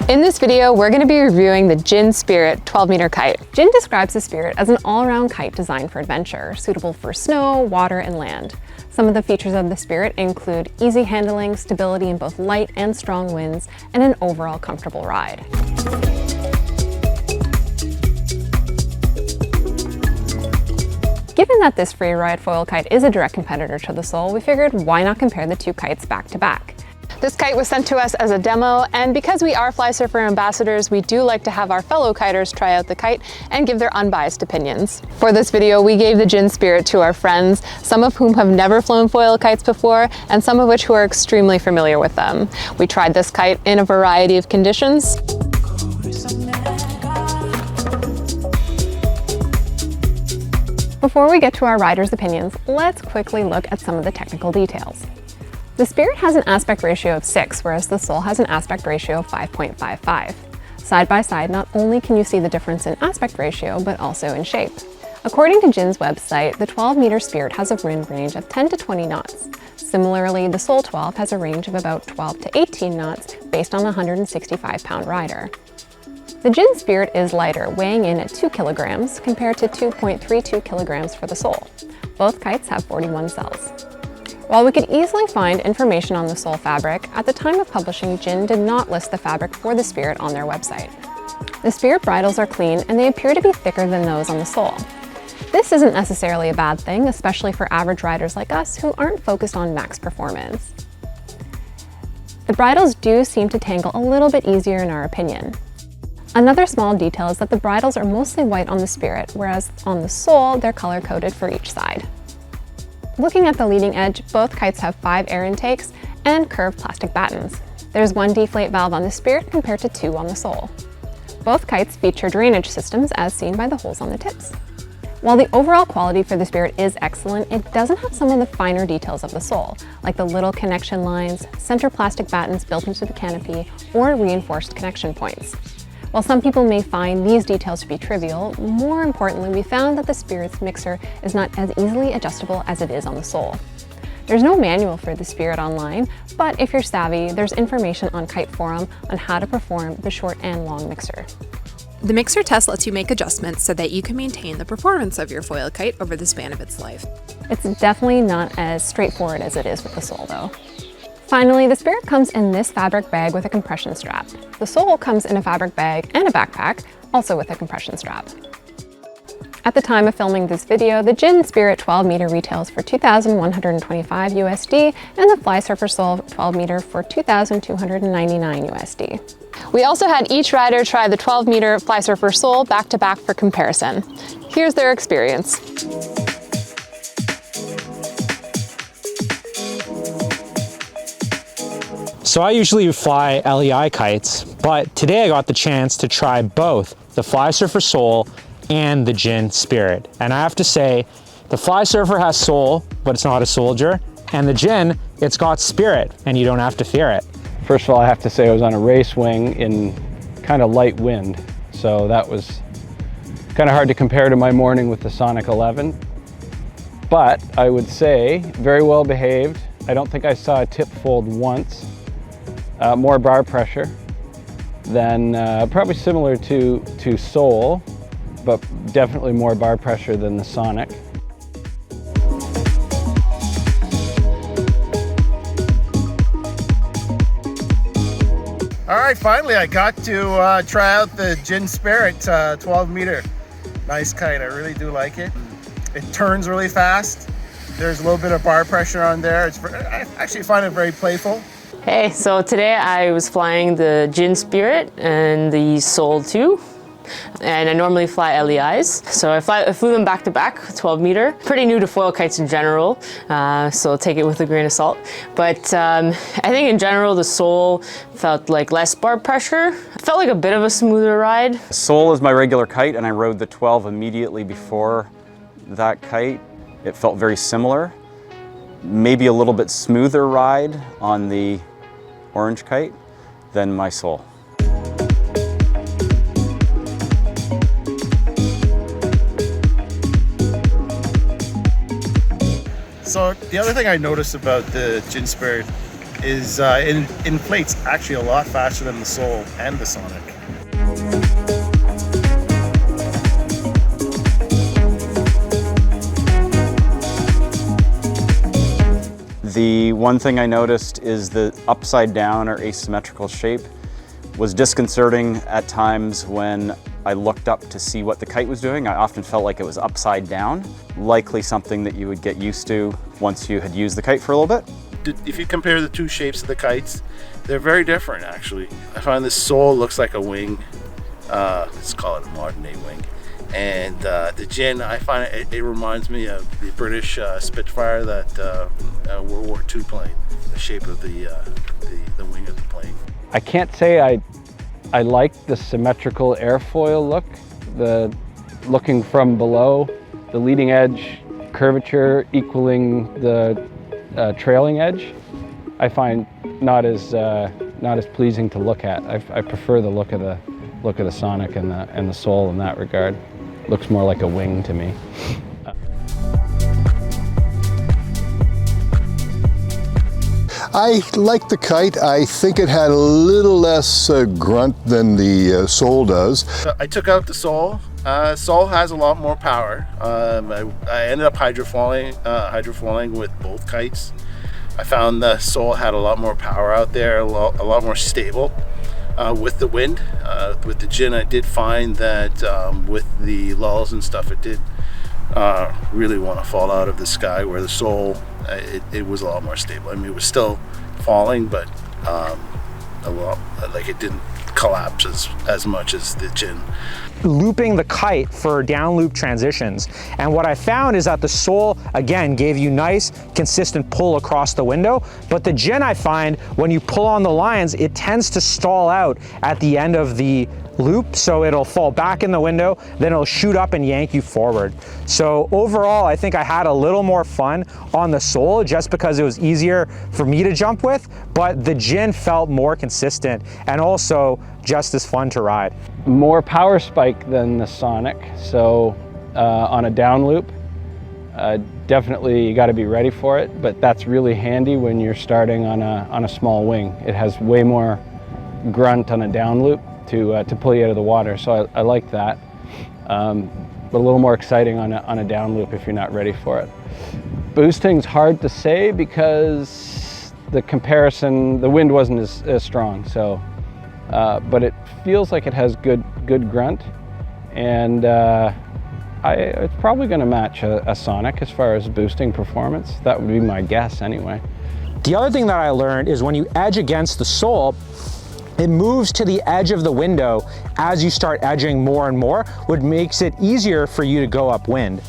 In this video, we're going to be reviewing the Jin Spirit 12-meter kite. Jin describes the Spirit as an all-around kite designed for adventure, suitable for snow, water, and land. Some of the features of the Spirit include easy handling, stability in both light and strong winds, and an overall comfortable ride. Given that this free-ride foil kite is a direct competitor to the Soul, we figured why not compare the two kites back to back. This kite was sent to us as a demo, and because we are Flysurfer ambassadors, we do like to have our fellow kiters try out the kite and give their unbiased opinions. For this video, we gave the Jin Spirit to our friends, some of whom have never flown foil kites before, and some of which who are extremely familiar with them. We tried this kite in a variety of conditions. Before we get to our riders' opinions, let's quickly look at some of the technical details. The Spirit has an aspect ratio of 6, whereas the Soul has an aspect ratio of 5.55. Side by side, not only can you see the difference in aspect ratio, but also in shape. According to Jin's website, the 12-meter Spirit has a wind range of 10 to 20 knots. Similarly, the Soul 12 has a range of about 12 to 18 knots based on a 165-pound rider. The Jin Spirit is lighter, weighing in at 2 kilograms compared to 2.32 kilograms for the Soul. Both kites have 41 cells. While we could easily find information on the Soul fabric, at the time of publishing, Jin did not list the fabric for the Spirit on their website. The Spirit bridles are clean and they appear to be thicker than those on the Soul. This isn't necessarily a bad thing, especially for average riders like us who aren't focused on max performance. The bridles do seem to tangle a little bit easier in our opinion. Another small detail is that the bridles are mostly white on the Spirit, whereas on the Soul, they're color-coded for each side. Looking at the leading edge, both kites have 5 air intakes and curved plastic battens. There's 1 deflate valve on the Spirit compared to 2 on the Soul. Both kites feature drainage systems as seen by the holes on the tips. While the overall quality for the Spirit is excellent, it doesn't have some of the finer details of the Soul, like the little connection lines, center plastic battens built into the canopy, or reinforced connection points. While some people may find these details to be trivial, more importantly, we found that the Spirit's mixer is not as easily adjustable as it is on the Soul. There's no manual for the Spirit online, but if you're savvy, there's information on Kite Forum on how to perform the short and long mixer. The mixer test lets you make adjustments so that you can maintain the performance of your foil kite over the span of its life. It's definitely not as straightforward as it is with the Soul, though. Finally, the Spirit comes in this fabric bag with a compression strap. The Soul comes in a fabric bag and a backpack, also with a compression strap. At the time of filming this video, the Jin Spirit 12-meter retails for $2,125 USD and the Flysurfer SOUL 12-meter for $2,299 USD. We also had each rider try the 12-meter Flysurfer SOUL back-to-back for comparison. Here's their experience. So I usually fly LEI kites, but today I got the chance to try both the Flysurfer SOUL and the Jin Spirit. And I have to say, the Flysurfer has soul, but it's not a soldier. And the Jin, it's got spirit, and you don't have to fear it. First of all, I have to say I was on a race wing in kind of light wind. So that was kind of hard to compare to my morning with the Sonic 11. But I would say very well behaved. I don't think I saw a tip fold once. More bar pressure than probably similar to Soul, but definitely more bar pressure than the Sonic. All right, finally I got to try out the Jin Spirit 12-meter. Nice kite, I really do like it. It turns really fast. There's a little bit of bar pressure on there. I actually find it very playful. Hey, so today I was flying the Jin Spirit and the Soul 2. And I normally fly LEIs. So I flew them back to back, 12 meter. Pretty new to foil kites in general, so take it with a grain of salt. But I think in general the Soul felt like less bar pressure. It felt like a bit of a smoother ride. Soul is my regular kite and I rode the 12 immediately before that kite. It felt very similar. Maybe a little bit smoother ride on the orange kite than my Soul. So the other thing I noticed about the Jin Spirit inflates actually a lot faster than the Soul and the Sonic. The one thing I noticed is the upside down or asymmetrical shape was disconcerting at times when I looked up to see what the kite was doing. I often felt like it was upside down, likely something that you would get used to once you had used the kite for a little bit. If you compare the two shapes of the kites, they're very different actually. I find the Soul looks like a wing. Let's call it a modern day wing. And the Jin, I find it reminds me of the British Spitfire, that World War II plane, the shape of the wing of the plane. I can't say I like the symmetrical airfoil look, the looking from below, the leading edge curvature equaling the trailing edge. I find not as pleasing to look at. I prefer the look of the Sonic and the Soul in that regard. Looks more like a wing to me. I like the kite. I think it had a little less grunt than the Soul does. I took out the Soul. Soul has a lot more power. I ended up hydrofoiling with both kites. I found the Soul had a lot more power out there, a lot more stable. With the wind, with the Jin, I did find that with the lulls and stuff, it did really want to fall out of the sky, where the Soul, it was a lot more stable. I mean, it was still falling, but a lot, like it didn't collapse as much as the Jin. Looping the kite for down loop transitions. And what I found is that the Soul, again, gave you nice, consistent pull across the window, but the Jin, I find, when you pull on the lines, it tends to stall out at the end of the loop, so it'll fall back in the window, then it'll shoot up and yank you forward. So overall, I think I had a little more fun on the Soul just because it was easier for me to jump with, but the Jin felt more consistent and also just as fun to ride. More power spike than the Sonic, so on a down loop, definitely you got to be ready for it, but that's really handy when you're starting on a small wing. It has way more grunt on a down loop to pull you out of the water, so I like that. But a little more exciting on a down loop if you're not ready for it. Boosting's hard to say because the comparison, the wind wasn't as strong, so but it feels like it has good grunt, and it's probably going to match a Sonic as far as boosting performance. That would be my guess anyway. The other thing that I learned is when you edge against the Soul, it moves to the edge of the window as you start edging more and more, which makes it easier for you to go upwind.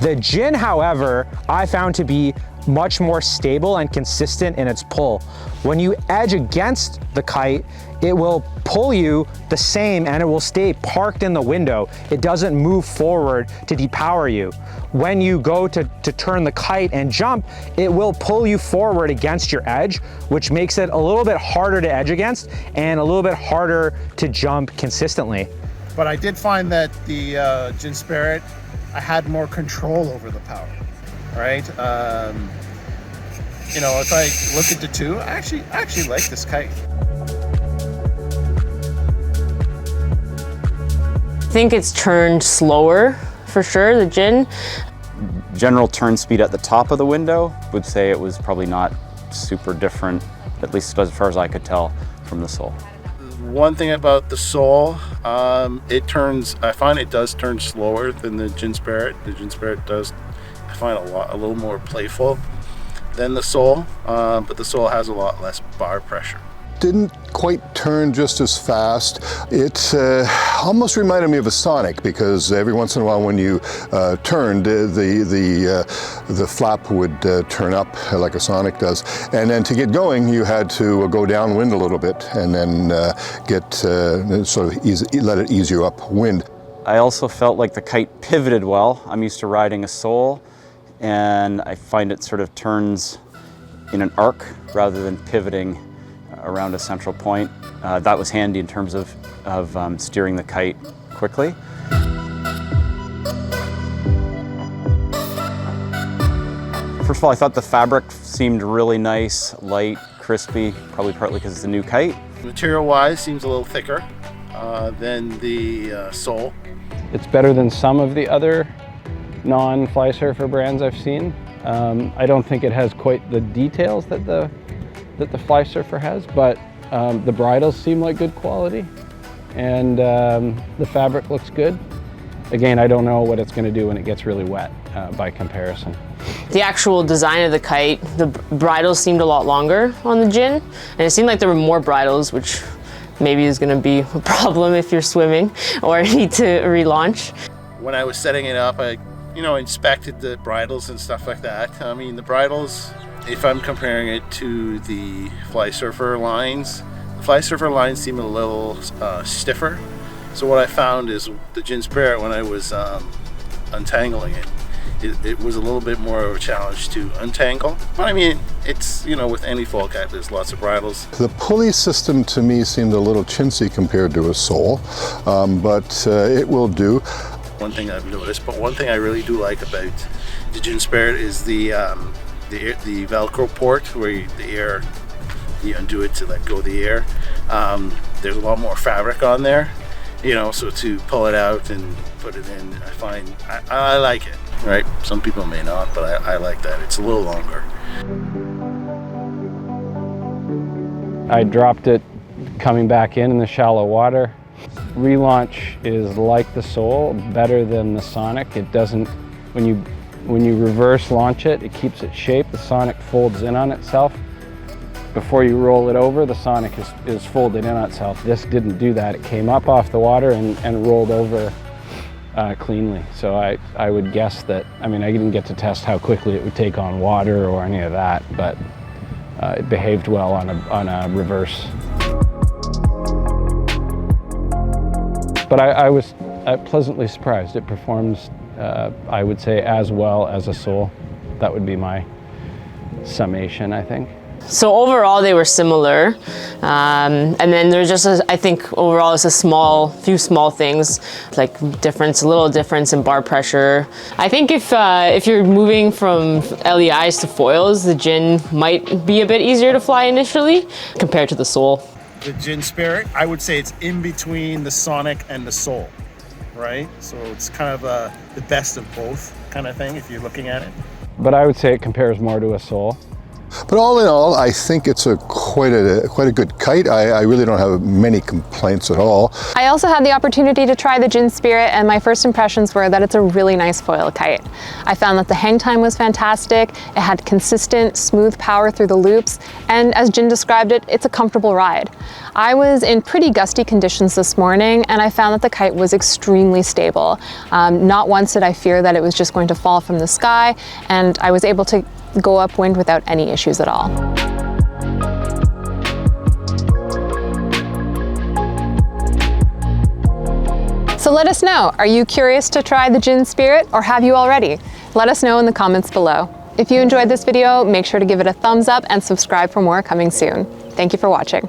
The Jin, however, I found to be much more stable and consistent in its pull. When you edge against the kite, it will pull you the same and it will stay parked in the window. It doesn't move forward to depower you. When you go to turn the kite and jump, it will pull you forward against your edge, which makes it a little bit harder to edge against and a little bit harder to jump consistently. But I did find that the Jin Spirit, I had more control over the power, right? You know, if I look at the two, I actually like this kite. I think it's turned slower for sure, the Jin. General turn speed at the top of the window would say it was probably not super different, at least as far as I could tell from the Soul. One thing about the Soul, I find it does turn slower than the Jin Spirit. The Jin Spirit does, I find a little more playful than the Soul, but the Soul has a lot less bar pressure. Didn't quite turn just as fast. It almost reminded me of a Sonic, because every once in a while when you turned, the flap would turn up like a Sonic does. And then to get going, you had to go downwind a little bit and then let it ease you upwind. I also felt like the kite pivoted well. I'm used to riding a Soul, and I find it sort of turns in an arc rather than pivoting around a central point. That was handy in terms of steering the kite quickly. First of all, I thought the fabric seemed really nice, light, crispy, probably partly because it's a new kite. Material-wise, seems a little thicker than the Soul. It's better than some of the other non-Flysurfer brands I've seen. I don't think it has quite the details that the Flysurfer has, but the bridles seem like good quality, and the fabric looks good. Again, I don't know what it's going to do when it gets really wet by comparison. The actual design of the kite, the bridles seemed a lot longer on the Jin, and it seemed like there were more bridles, which maybe is going to be a problem if you're swimming or need to relaunch. When I was setting it up, I inspected the bridles and stuff like that. I mean, the bridles, if I'm comparing it to the Flysurfer lines, the Flysurfer lines seem a little stiffer. So what I found is the Jin Spirit, when I was untangling it was a little bit more of a challenge to untangle. But I mean, it's, with any foil kite, there's lots of bridles. The pulley system to me seemed a little chintzy compared to a Soul, but it will do. One thing I've noticed, but one thing I really do like about the Jin Spirit is the Velcro port, where you undo it to let go of the air. There's a lot more fabric on there, so to pull it out and put it in, I find I like it. Right? Some people may not, but I like that. It's a little longer. I dropped it coming back in the shallow water. Relaunch is like the Soul, better than the Sonic. It doesn't, when you reverse launch it, it keeps its shape. The Sonic folds in on itself. Before you roll it over, the Sonic is folded in on itself. This didn't do that. It came up off the water and rolled over cleanly. So I would guess that, I didn't get to test how quickly it would take on water or any of that, but it behaved well on a reverse. But I was pleasantly surprised. It performs, I would say, as well as a Soul. That would be my summation, I think. So overall they were similar, and then there's just I think overall it's a few small things, like a little difference in bar pressure. I think if you're moving from LEIs to foils, the Jin might be a bit easier to fly initially compared to the Soul. The Jin Spirit, I would say it's in between the Sonic and the Soul, right? So it's kind of the best of both kind of thing if you're looking at it. But I would say it compares more to a Soul. But all in all, I think it's quite a good kite. I really don't have many complaints at all. I also had the opportunity to try the Jin Spirit, and my first impressions were that it's a really nice foil kite. I found that the hang time was fantastic. It had consistent, smooth power through the loops, and as Jin described it, it's a comfortable ride. I was in pretty gusty conditions this morning, and I found that the kite was extremely stable. Not once did I fear that it was just going to fall from the sky, and I was able to go upwind without any issues at all. So let us know, are you curious to try the Jin Spirit, or have you already? Let us know in the comments below. If you enjoyed this video, make sure to give it a thumbs up and subscribe for more coming soon. Thank you for watching.